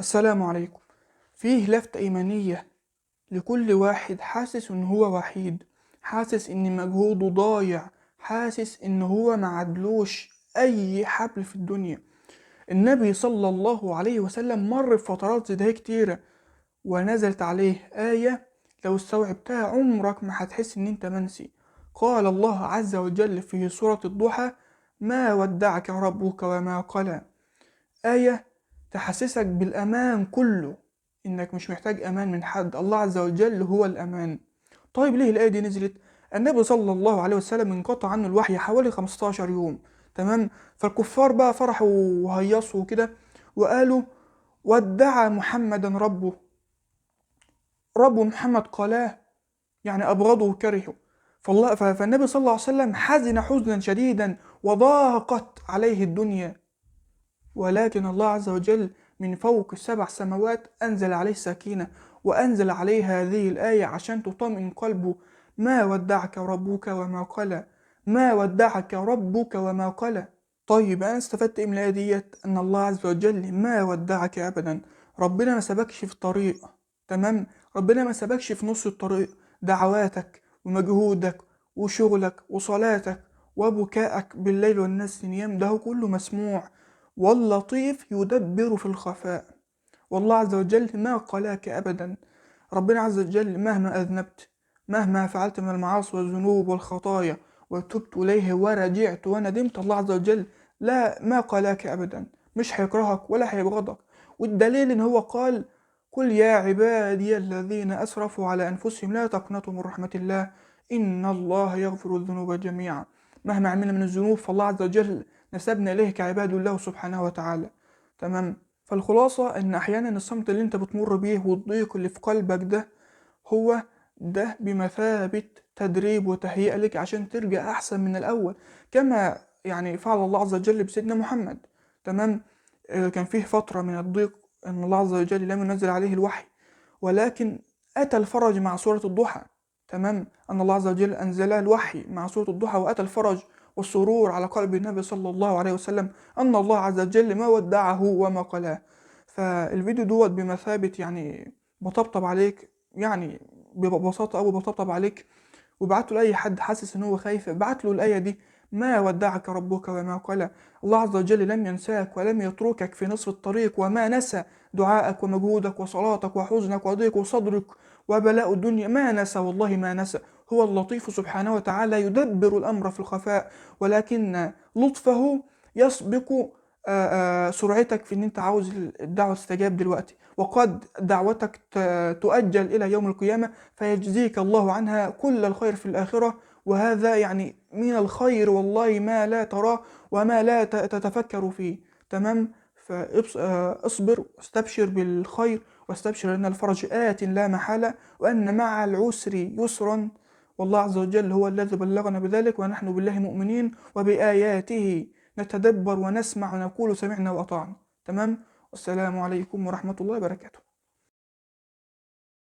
السلام عليكم. فيه لفتة إيمانية لكل واحد حاسس إن هو وحيد، حاسس إن مجهوده ضايع، حاسس إن هو معدلوش أي حبل في الدنيا. النبي صلى الله عليه وسلم مر بفترات زي ده كتيرة، ونزلت عليه آية لو استوعبتها عمرك ما هتحس إن أنت منسي. قال الله عز وجل في سورة الضحى: ما ودعك ربك وما قلى. آية تحسسك بالأمان كله، إنك مش محتاج أمان من حد، الله عز وجل هو الأمان. طيب ليه الآية دي نزلت؟ النبي صلى الله عليه وسلم انقطع عنه الوحي حوالي 15 يوم، تمام؟ فالكفار بقى فرحوا وهيصوا كده وقالوا: ودع محمدا ربه، رب محمد قالاه، يعني أبغضه وكرهه. فالنبي صلى الله عليه وسلم حزن حزنا شديدا وضاقت عليه الدنيا، ولكن الله عز وجل من فوق السبع سماوات أنزل عليه سكينة، وأنزل عليه هذه الآية عشان تطمئن قلبه: ما ودعك ربك وما قلى، ما ودعك ربك وما قلى. طيب أنا استفدت إيه من الآية ديت؟ أن الله عز وجل ما ودعك أبدا، ربنا ما سبكش في الطريق، تمام؟ ربنا ما سبكش في نص الطريق. دعواتك ومجهودك وشغلك وصلاتك وبكائك بالليل والناس نيام ده كله مسموع، واللطيف يدبر في الخفاء. والله عز وجل ما قلاك أبدا. ربنا عز وجل مهما أذنبت، مهما فعلت من المعاصي والذنوب والخطايا وتبت إليه ورجعت وندمت، الله عز وجل لا ما قلاك أبدا، مش هيكرهك ولا هيبغضك. والدليل إن هو قال: قل يا عبادي الذين أسرفوا على أنفسهم لا تقنطوا من رحمة الله إن الله يغفر الذنوب جميعا. مهما عملنا من الذنوب فالله عز وجل نسبنا إليه كعباد الله سبحانه وتعالى، تمام؟ فالخلاصة إن أحيانا الصمت اللي أنت بتمر بيه والضيق اللي في قلبك ده هو ده بمثابة تدريب وتهيئة لك عشان ترجع أحسن من الأول، كما يعني فعل الله عز وجل بسيدنا محمد، تمام؟ كان فيه فترة من الضيق أن الله عز وجل لم ينزل عليه الوحي، ولكن أتى الفرج مع سورة الضحى، تمام؟ أن الله عز وجل أنزل الوحي مع سورة الضحى، وأتى الفرج والسرور على قلب النبي صلى الله عليه وسلم أن الله عز وجل ما ودعه وما قلاه. فالفيديو دوت بمثابة يعني بطبطب عليك، يعني ببساطة أوي بطبطب عليك، وابعت له لأي حد حاسس إن هو خايف، ابعت له الآية دي: ما ودعك ربك وما قلى. الله عز وجل لم ينساك ولم يتركك في نصف الطريق، وما نسى دعائك ومجهودك وصلاتك وحزنك وضيق صدرك وبلاء الدنيا، ما نسى، والله ما نسى. هو اللطيف سبحانه وتعالى يدبر الأمر في الخفاء، ولكن لطفه يسبق سرعتك في ان انت عاوز الدعوة تستجاب دلوقتي، وقد دعوتك تؤجل الى يوم القيامة فيجزيك الله عنها كل الخير في الآخرة، وهذا يعني من الخير والله ما لا تراه وما لا تتفكر فيه، تمام؟ فاصبر واستبشر بالخير، واستبشر ان الفرج آت لا محالة، وان مع العسر يسرا، والله عز وجل هو الذي بلغنا بذلك، ونحن بالله مؤمنين وبآياته نتدبر ونسمع ونقول سمعنا وأطعنا، تمام؟ والسلام عليكم ورحمة الله وبركاته.